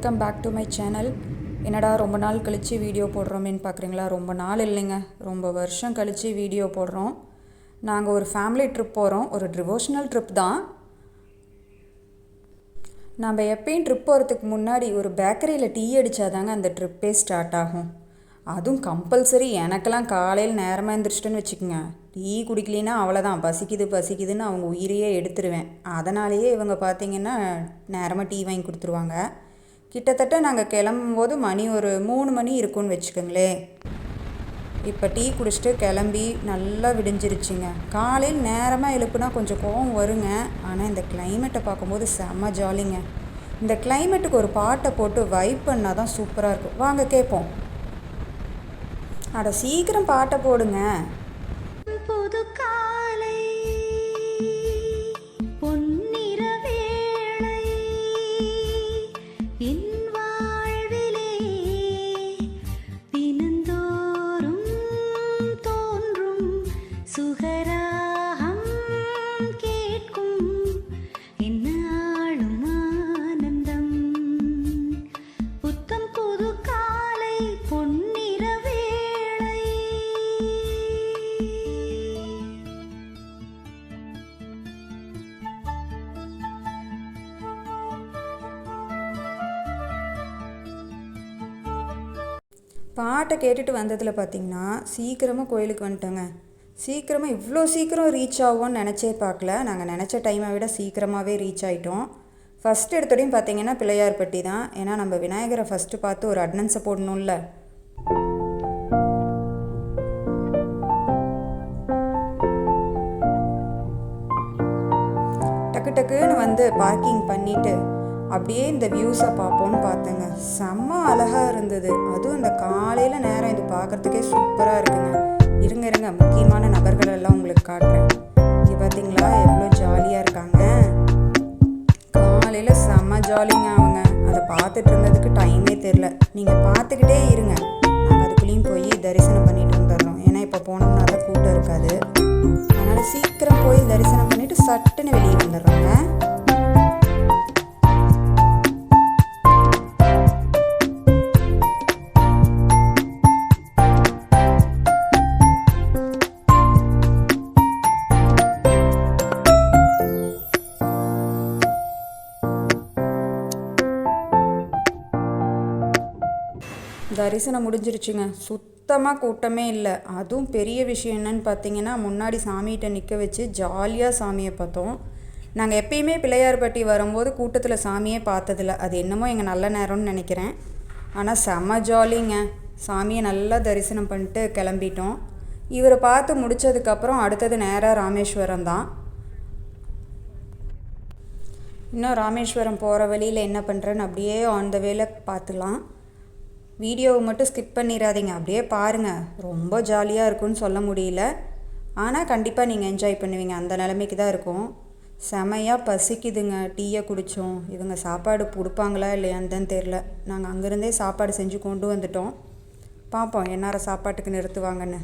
Welcome back to my channel. என்னடா ரொம்ப நாள் கழித்து வீடியோ போடுறோமேன்னு பார்க்குறீங்களா? ரொம்ப நாள் இல்லைங்க, ரொம்ப வருஷம் கழித்து வீடியோ போடுறோம். நாங்கள் ஒரு ஃபேமிலி ட்ரிப் போகிறோம். ஒரு டிவோஷனல் ட்ரிப் தான். நம்ம எப்பயும் ட்ரிப் போகிறதுக்கு முன்னாடி ஒரு பேக்கரியில் டீ அடித்தாதாங்க அந்த ட்ரிப்பே ஸ்டார்ட் ஆகும். அதுவும் கம்பல்சரி. எனக்கெல்லாம் காலையில் நேரமாக எழுந்திரிச்சிட்டுன்னு வச்சுக்கோங்க, டீ குடிக்கலின்னா அவ்வளோதான், பசிக்குதுன்னு அவங்க உயிரையே எடுத்துருவேன். அதனாலேயே இவங்க பார்த்திங்கன்னா நேரமாக டீ வாங்கி கொடுத்துருவாங்க. கிட்டத்தட்ட நாங்கள் கிளம்பும்போது மணி ஒரு 3 மணி இருக்குன்னு வச்சுக்கோங்களேன். இப்போ டீ குடிச்சிட்டு கிளம்பி நல்லா விடிஞ்சிருச்சுங்க. காலையில் நேரமாக எழுப்புனா கொஞ்சம் கோவம் வருங்க, ஆனால் இந்த கிளைமேட்டை பார்க்கும்போது செம்ம ஜாலிங்க. இந்த கிளைமேட்டுக்கு ஒரு பாட்டை போட்டு வைப் பண்ணால் தான் சூப்பராக இருக்கும். வாங்க கேட்போம். அட சீக்கிரம் பாட்டை போடுங்க. புது காலை பொன்னிற வேளை என் வாழ்விலே தினந்தோறும் தோன்றும் சுகராகம் கேட்கும் என்னாலும் ஆனந்தம். புத்தம் புது காலை பொன்னிற வேளை. பாட்டை கேட்டுட்டு வந்ததில் பார்த்திங்கன்னா சீக்கிரமாக கோயிலுக்கு வந்துட்டோங்க. சீக்கிரமாக இவ்வளோ சீக்கிரம் ரீச் ஆகும்னு நினச்சே பார்க்கல. நாங்கள் நினச்ச டைமை விட சீக்கிரமாகவே ரீச் ஆகிட்டோம். ஃபஸ்ட்டு எடுத்தோடையும் பார்த்திங்கன்னா பிள்ளையார்பட்டி தான். ஏன்னா நம்ம விநாயகரை ஃபஸ்ட்டு பார்த்து ஒரு அட்னன்ஸை போடணும்ல. டக்கு டக்குன்னு வந்து பார்க்கிங் பண்ணிவிட்டு அப்படியே இந்த வியூஸை பார்ப்போன்னு பார்த்தேங்க. செம்ம அழகாக இருந்தது. அதுவும் இந்த காலையில் நேரம் இது பார்க்குறதுக்கே சூப்பராக இருக்குங்க. இருங்க முக்கியமான நபர்கள் எல்லாம் உங்களுக்கு காட்டுறேன். இங்கே பார்த்தீங்களா எவ்வளோ ஜாலியாக இருக்காங்க. காலையில் செம்ம ஜாலிங்க அவங்க. அதை பார்த்துட்டு இருந்ததுக்கு டைமே தெரில. நீங்கள் பார்த்துக்கிட்டே இருங்க, நாங்கள் அதுக்குள்ளேயும் போய் தரிசனம் பண்ணிட்டு வந்துடுறோம். ஏன்னா இப்போ போனோம்னா தான் கூட்டம் இருக்காது. அதனால் சீக்கிரம் போய் தரிசனம் பண்ணிவிட்டு சட்டுன்னு வெளியே வந்துடுறோங்க. தரிசனம் முடிஞ்சிருச்சுங்க. சுத்தமாக கூட்டமே இல்லை. அதுவும் பெரிய விஷயம் என்னன்னு பார்த்தீங்கன்னா, முன்னாடி சாமிகிட்ட நிற்க வச்சு ஜாலியாக சாமியை பார்த்தோம். நாங்கள் எப்பயுமே பிள்ளையார்பட்டி வரும்போது கூட்டத்தில் சாமியே பார்த்ததில்ல. அது என்னமோ எங்கள் நல்ல நேரம்னு நினைக்கிறேன். ஆனால் செம்ம ஜாலிங்க. சாமியை நல்லா தரிசனம் பண்ணிட்டு கிளம்பிட்டோம். இவரை பார்த்து முடித்ததுக்கப்புறம் அடுத்தது நேராக ராமேஸ்வரம் தான். இன்னும் ராமேஸ்வரம் போகிற வழியில் என்ன பண்ணுறேன்னு அப்படியே ஆன் த வேல பார்த்துலாம். வீடியோவை மட்டும் ஸ்கிப் பண்ணிடாதீங்க, அப்படியே பாருங்கள். ரொம்ப ஜாலியாக இருக்குன்னு சொல்ல முடியல, ஆனால் கண்டிப்பாக நீங்கள் என்ஜாய் பண்ணுவீங்க. அந்த நிலைமைக்கு தான் இருக்கும். செமையாக பசிக்குதுங்க. டீயை குடித்தோம். இவங்க சாப்பாடு கொடுப்பாங்களா இல்லையான்னு தான் தெரில. நாங்கள் அங்கேருந்தே சாப்பாடு செஞ்சு கொண்டு வந்துட்டோம். பார்ப்போம் எந்நேர சாப்பாட்டுக்கு நிறுத்துவாங்கன்னு.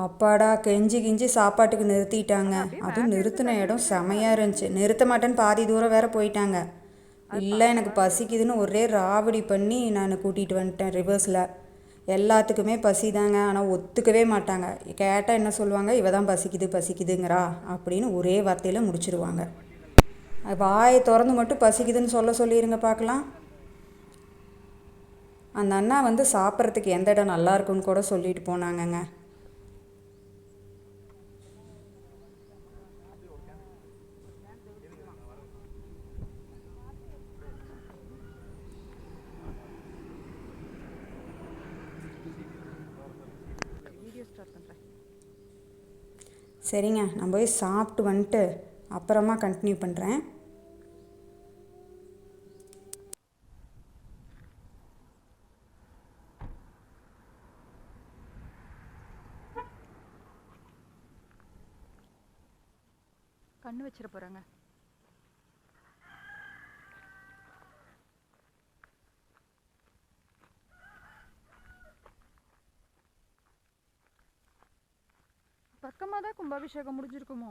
அப்பாடா, கெஞ்சி சாப்பாட்டுக்கு நிறுத்திட்டாங்க. அதுவும் நிறுத்தின இடம் செமையாக இருந்துச்சு. நிறுத்த மாட்டேன்னு பாதி தூரம் வேறு போயிட்டாங்க. இல்லை எனக்கு பசிக்குதுன்னு ஒரே ராவடி பண்ணி நான் கூட்டிகிட்டு வந்துட்டேன் ரிவர்ஸில். எல்லாத்துக்குமே பசி தாங்க, ஆனால் ஒத்துக்கவே மாட்டாங்க. கேட்டால் என்ன சொல்லுவாங்க, இவ தான் பசிக்குதுங்கிறா அப்படின்னு ஒரே வார்த்தையில் முடிச்சிடுவாங்க. வாயை திறந்து மட்டும் பசிக்குதுன்னு சொல்லிடுங்க பார்க்கலாம். அந்த அண்ணா வந்து சாப்பிட்றதுக்கு எந்த இடம் நல்லா இருக்குன்னு கூட சொல்லிட்டு போனாங்கங்க. சரிங்க, நான் போய் சாப்பிட்டு வந்துட்டு அப்புறமா கண்டினியூ பண்ணுறேன். கண்ணு வச்சிட போகிறாங்க. பக்கமாக தான் கும்பாபிஷேகம் முடிஞ்சிருக்குமோ?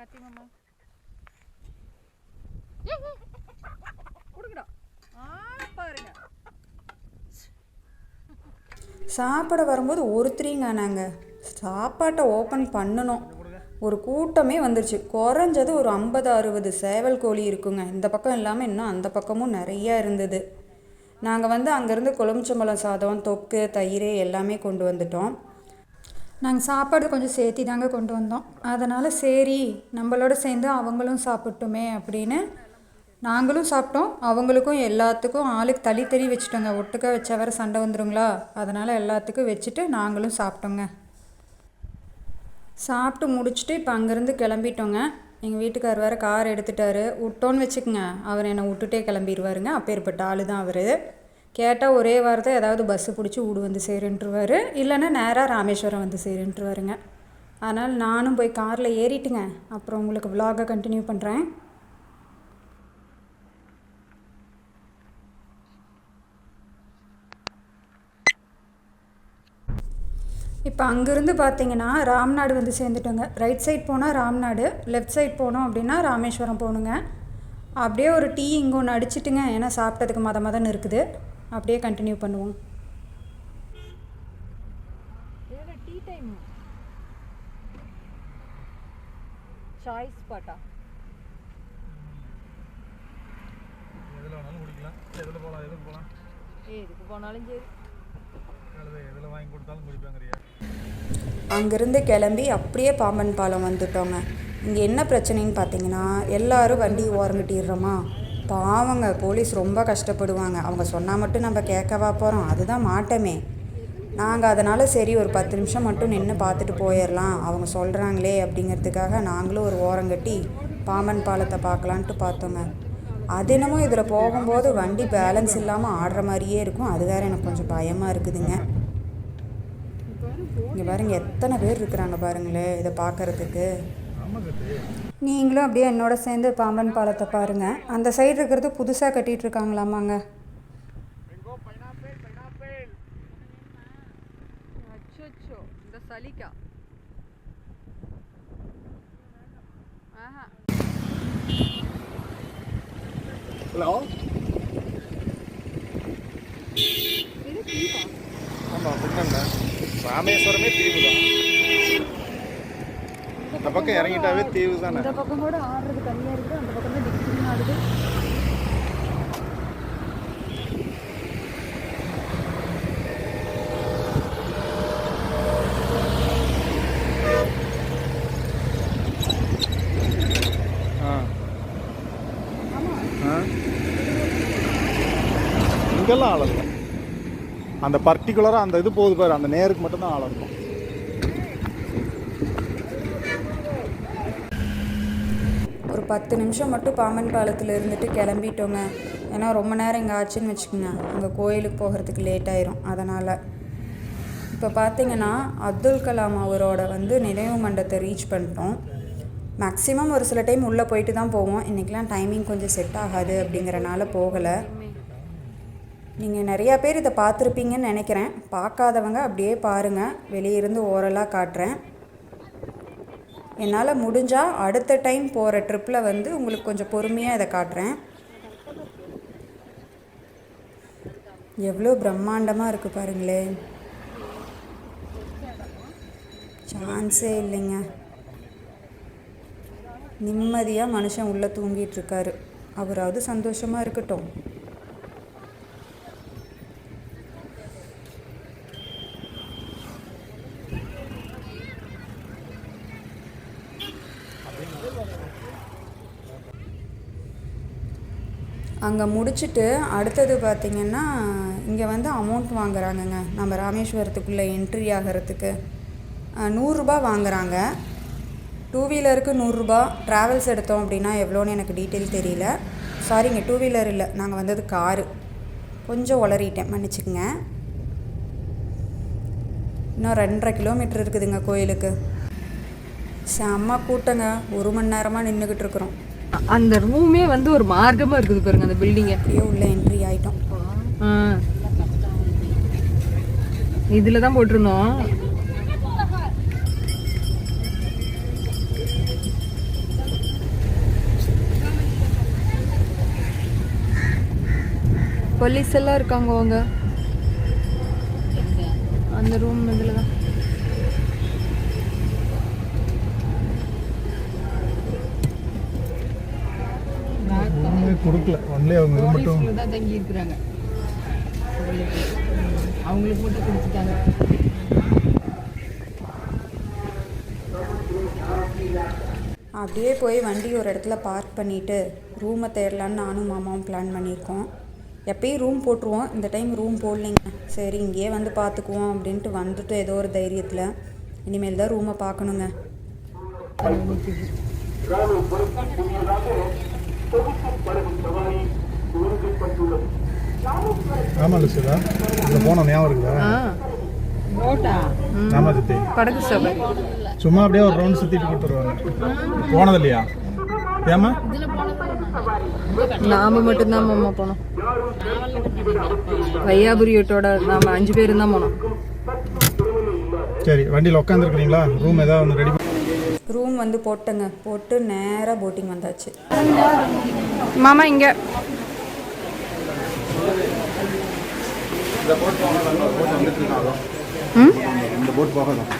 கார்த்தி மாமா கொடுங்கடா பாருங்க. சாப்பிட வரும்போது ஒருத்தரிங்க நாங்கள் சாப்பாட்டை ஓப்பன் பண்ணணும், ஒரு கூட்டமே வந்துருச்சு. குறைஞ்சது ஒரு 50-60 சேவல் கோழி இருக்குங்க. இந்த பக்கம் இல்லாமல் இன்னும் அந்த பக்கமும் நிறையா இருந்தது. நாங்கள் வந்து அங்கேருந்து கொழுமிச்சம்பழம் சாதம், தொக்கு, தயிர் எல்லாமே கொண்டு வந்துட்டோம். நாங்கள் சாப்பாடு கொஞ்சம் சேர்த்தி தாங்க கொண்டு வந்தோம். அதனால் சரி நம்மளோட சேர்ந்து அவங்களும் சாப்பிட்டுமே அப்படின்னு நாங்களும் சாப்பிட்டோம். அவங்களுக்கும் எல்லாத்துக்கும் ஆளுக்கு தள்ளி தள்ளி வச்சுட்டோங்க. ஒட்டுக்கா வச்சா வேறு சண்டை வந்துடுங்களா, அதனால் எல்லாத்துக்கும் வச்சுட்டு நாங்களும் சாப்பிட்டோங்க. சாப்பிட்டு முடிச்சுட்டு இப்போ அங்கேருந்து கிளம்பிட்டோங்க. எங்கள் வீட்டுக்கார் வேறு கார் எடுத்துட்டாரு. விட்டோன்னு வச்சுக்கோங்க, அவர் என்னை விட்டுட்டே கிளம்பிடுவாருங்க. அப்பேற்பட்ட ஆள் தான் அவர். கேட்டால் ஒரே வாரத்தை ஏதாவது பஸ்ஸு பிடிச்சி ஊடு வந்து சேருன்ட்டுருவார், இல்லைன்னா நேராக ராமேஸ்வரம் வந்து சேருன்ட்டுருவாருங்க. அதனால் நானும் போய் காரில் ஏறிட்டுங்க அப்புறம் உங்களுக்கு விலாகை கண்டினியூ பண்ணுறேன். இப்போ அங்கேருந்து பார்த்தீங்கன்னா ராம்நாடு வந்து சேர்ந்துட்டோங்க. ரைட் சைட் போனால் ராம்நாடு, லெஃப்ட் சைட் போனோம் அப்படின்னா ராமேஸ்வரம் போகணுங்க. அப்படியே ஒரு டீ இங்கே ஒன்று அடிச்சிட்டுங்க, ஏன்னா சாப்பிட்டதுக்கு மதன்னு இருக்குது. அப்படியே கண்டினியூ பண்ணுவோம். டீ டைம் சாய்ஸ் பாட்டா எதில் வேணாலும் குடிக்கலாம். எதில் போகலாம், எதுக்கு போகலாம், எதுக்கு போனாலும் சரி, எதில் வாங்கி கொடுத்தாலும் குடிப்பாங்கறியா. அங்கேருந்து கிளம்பி அப்படியே பாம்பன் பாலம் வந்துட்டோங்க. இங்கே என்ன பிரச்சனைன்னு பார்த்தீங்கன்னா, எல்லோரும் வண்டி ஓரங்கட்டிடுறோமா. பாவங்க போலீஸ் ரொம்ப கஷ்டப்படுவாங்க. அவங்க சொன்னால் மட்டும் நம்ம கேட்கவா போகிறோம், அதுதான் மாட்டமே. நாங்கள் அதனால் சரி ஒரு 10 நிமிஷம் மட்டும் நின்று பார்த்துட்டு போயிடலாம், அவங்க சொல்கிறாங்களே அப்படிங்கிறதுக்காக நாங்களும் ஒரு ஓரங்கட்டி பாம்பன் பாலத்தை பார்க்கலான்ட்டு பார்த்தோங்க. அது என்னமோ இதில் போகும்போது வண்டி பேலன்ஸ் இல்லாமல் ஆடுற மாதிரியே இருக்கும். அது வேறு எனக்கு கொஞ்சம் பயமாக இருக்குதுங்க. இங்கே பாருங்க எத்தனை பேர் இருக்கிறாங்க பாருங்களேன் இதை பார்க்குறதுக்கு. நீங்களும் அப்படியே என்னோட சேர்ந்து பாம்பன் பாலத்தை பாருங்கள். அந்த சைடு இருக்கிறது புதுசாக கட்டிகிட்டு இருக்காங்களாமாங்க. அச்சோ இந்த சலிக்கா. ஹலோ, ஆமாம் அப்படின்னா ராமேஸ்வரமே தீவு தான். இந்த பக்கம் இறங்கிட்டாவே தீவு தானே. இந்த பக்கம் கூட ஆடுறது கம்மியாக இருக்குது, அந்த பக்கம் தான் டிக்டிங் ஆடுது. இங்கெல்லாம் ஆள் இருக்கும். அந்த பர்டிகுலராக அந்த இது போகுது பாரு, அந்த நேருக்கு மட்டும்தான் ஆள் இருக்கும். ஒரு 10 நிமிஷம் மட்டும் பாம்பன் பாலத்தில் இருந்துட்டு கிளம்பிட்டோங்க. ஏன்னா ரொம்ப நேரம் இங்கே ஆச்சுன்னு வச்சுக்கோங்க, அங்கே கோயிலுக்கு போகிறதுக்கு லேட் ஆயிரும். அதனால் இப்போ பார்த்தீங்கன்னா அப்துல் கலாம் அவரோட வந்து நினைவு மண்டபத்தை ரீச் பண்ணிட்டோம். மேக்ஸிமம் ஒரு சில டைம் உள்ளே போயிட்டு தான் போவோம். இன்றைக்கெலாம் டைமிங் கொஞ்சம் செட் ஆகாது அப்படிங்கிறனால போகலை. நீங்கள் நிறையா பேர் இதை பார்த்துருப்பீங்கன்னு நினைக்கிறேன். பார்க்காதவங்க அப்படியே பாருங்கள், வெளியிருந்து ஓரலாக காட்டுறேன். என்னால் முடிஞ்சால் அடுத்த டைம் போகிற ட்ரிப்பில் வந்து உங்களுக்கு கொஞ்சம் பொறுமையாக இதை காட்டுறேன். எவ்வளோ பிரம்மாண்டமாக இருக்குது பாருங்களேன், சான்ஸே இல்லைங்க. நிம்மதியாக மனுஷன் உள்ளே தூங்கிட்டுருக்காரு. அவராவது சந்தோஷமாக இருக்கட்டும். அங்கே முடிச்சுட்டு அடுத்தது பார்த்திங்கன்னா இங்கே வந்து அமௌண்ட் வாங்குறாங்கங்க. நம்ம ராமேஸ்வரத்துக்குள்ளே என்ட்ரி ஆகிறதுக்கு 100 ரூபா வாங்குகிறாங்க. 2 வீலருக்கு 100 ரூபா. ட்ராவல்ஸ் எடுத்தோம் அப்படின்னா எவ்வளோன்னு எனக்கு டீட்டெயில் தெரியல. சாரிங்க, 2 வீலர் இல்லை, நாங்கள் வந்தது காரு. கொஞ்சம் உளறிட்டேன், மன்னிச்சுக்குங்க. இன்னும் 2.5 கிலோமீட்டர் இருக்குதுங்க கோயிலுக்கு. செம்ம கூட்டங்க. 1 மணி நேரமாக நின்றுக்கிட்டு இருக்கிறோம். அந்த ரூமே வந்து ஒரு மார்க்கமாக இருக்குது பாருங்க, அந்த பில்டிங். அப்படியே உள்ளே என்ட்ரி ஆகிட்டோம். இதில் தான் போட்டிருந்தோம். போலீஸ் எல்லாம் இருக்காங்க அவங்க அந்த ரூம் இதில் தான். கொடுக்கல ஒன்லி அவங்க இது மட்டும் தான் தங்கி இருக்கிறாங்க. அவங்களுக்கு மட்டும் கொடுத்துட்டாங்க. அப்படியே போய் வண்டி ஒரு இடத்துல பார்க் பண்ணிவிட்டு ரூமை தேடலான்னு நானும் மாமாவும் பிளான் பண்ணியிருக்கோம். எப்பயும் ரூம் போட்டுருவோம், இந்த டைம் ரூம் போடலைங்க. சரி இங்கேயே வந்து பார்த்துக்குவோம் அப்படின்ட்டு வந்துட்டு ஏதோ ஒரு தைரியத்தில். இனிமேல் தான் ரூமை பார்க்கணுங்க. ஆமாம் லிசுதா இதில் போனோம் ஞாபகம் இருக்குதா? ஆமாம் சித்தி படகு சவாரி சும்மா அப்படியே ஒரு ரவுண்ட் சுற்றிட்டு கொடுத்துருவாங்க. போனது இல்லையா? ஏமா நாம மட்டும்தான் மாமா போனோம். வையாபுரியட்டோட நாம 5 பேரும் தான் போனோம். சரி வண்டியில் உட்காந்துருக்குறீங்களா? ரூம் ஏதாவது ஒன்று ரெடி ரூம் வந்து போட்டேங்க. போட்டு நேராக போட்டிங் வந்தாச்சு. மாமா இங்க இந்த போட் போகணும்.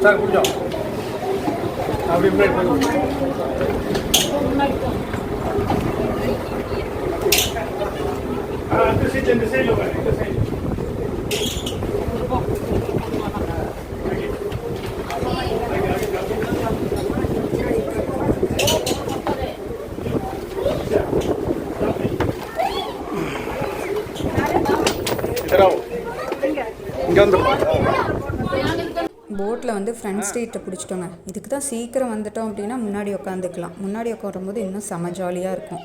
சார் கொஞ்சம் அப்படி இந்த சைடில் இந்த சைடு இங்கே வந்து போட்டில் வந்து ஃப்ரண்ட் ஸ்ட்ரீட்டை பிடிச்சிட்டோங்க. இதுக்கு தான் சீக்கிரம் வந்துட்டோம் அப்படின்னா முன்னாடி உட்காந்துக்கலாம். முன்னாடி உட்காரும்போது இன்னும் செம ஜாலியாக இருக்கும்.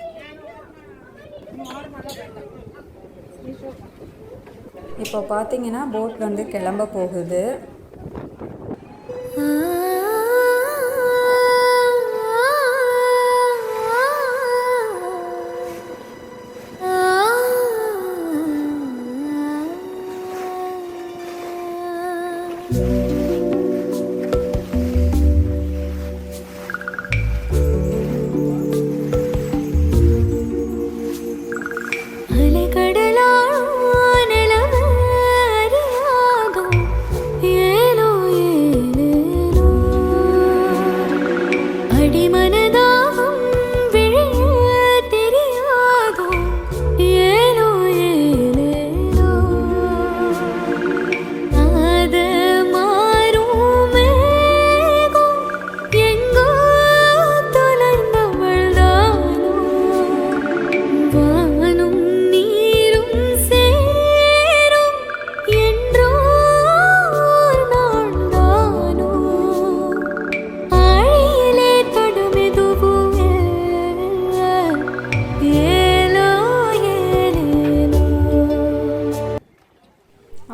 இப்போ பார்த்தீங்கன்னா போட் வந்து கிளம்ப போகுது.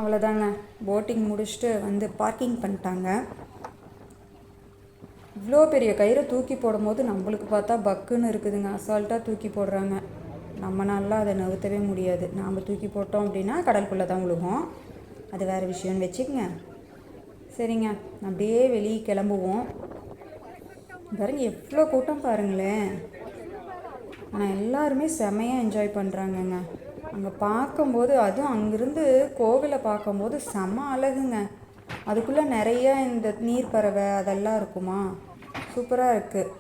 அவ்வளோதாங்க, போட்டிங் முடிச்சுட்டு வந்து பார்க்கிங் பண்ணிட்டாங்க. இவ்வளோ பெரிய கயிறை தூக்கி போடும்போது நம்மளுக்கு பார்த்தா பக்குன்னு இருக்குதுங்க. அசால்ட்டாக தூக்கி போடுறாங்க. நம்மளால அதை நவுத்தவே முடியாது. நாம் தூக்கி போட்டோம் அப்படின்னா கடலுக்குள்ளே தான் விழுகும். அது வேறு விஷயம்னு வச்சுக்கோங்க. சரிங்க, அப்படியே வெளியே கிளம்புவோம். பாருங்க எவ்வளோ கூட்டம் பாருங்களேன். ஆனால் எல்லாருமே செமையாக என்ஜாய் பண்ணுறாங்கங்க. அங்கே பார்க்கும்போது, அதுவும் அங்கேருந்து கோவிலை பார்க்கும்போது செம அழகுங்க. அதுக்குள்ளே நிறையா இந்த நீர் பறவை அதெல்லாம் இருக்குமா, சூப்பராக இருக்குது.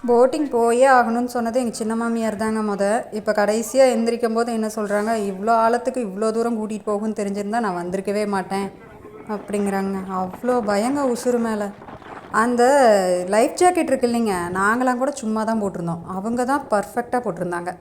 போட்டிங் போயே ஆகணும்னு சொன்னது எங்கள் சின்ன மாமியார் தாங்க இப்போ கடைசியாக எந்திரிக்கும் போது என்ன சொல்கிறாங்க, இவ்வளோ ஆழத்துக்கு இவ்வளோ தூரம் கூட்டிகிட்டு போகும்னு தெரிஞ்சிருந்தால் நான் வந்திருக்கவே மாட்டேன் அப்படிங்கிறாங்க. அவ்வளோ பயங்க உசுறு மேலே. அந்த லைஃப் ஜாக்கெட் இருக்கு இல்லைங்க, நாங்களாம் கூட சும்மா தான் போட்டிருந்தோம். அவங்க தான் பர்ஃபெக்டாக போட்டிருந்தாங்க.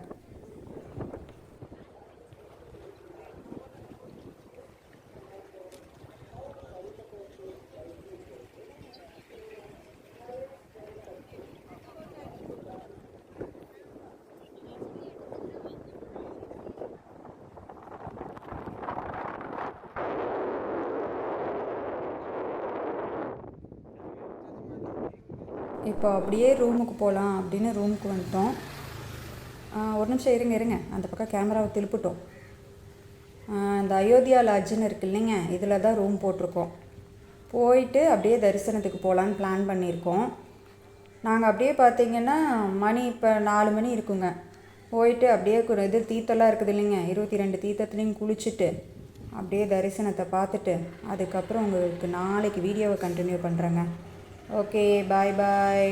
இப்போ அப்படியே ரூமுக்கு போகலாம் அப்படின்னு ரூமுக்கு வந்துட்டோம். ஒரு நிமிஷம் இருங்க அந்த பக்கம் கேமராவை திருப்பிட்டோம். இந்த அயோத்தியா லாட்ஜுன்னு இருக்கு இல்லைங்க, இதில் தான் ரூம் போட்டிருக்கோம். போயிட்டு அப்படியே தரிசனத்துக்கு போகலான்னு பிளான் பண்ணியிருக்கோம். நாங்கள் அப்படியே பார்த்திங்கன்னா மணி இப்போ 4 மணி இருக்குங்க. போயிட்டு அப்படியே இது தீர்த்தம்லாம் இருக்குது இல்லைங்க, 22 தீர்த்தத்துலேயும் குளிச்சுட்டு அப்படியே தரிசனத்தை பார்த்துட்டு அதுக்கப்புறம் உங்களுக்கு நாளைக்கு வீடியோவை கண்டினியூ பண்ணுறேங்க. ஓகே, பாய்.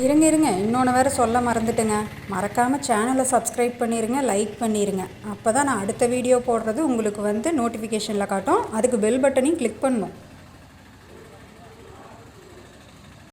இருங்க இன்னொன்று வேறு சொல்ல மறந்துட்டுங்க. மறக்காமல் சேனலை சப்ஸ்கிரைப் பண்ணிடுங்க, லைக் பண்ணிடுங்க. அப்போ தான் நான் அடுத்த வீடியோ போடுறது உங்களுக்கு நோட்டிஃபிகேஷனில் காட்டும். அதுக்கு பெல் பட்டனையும் கிளிக் பண்ணணும்.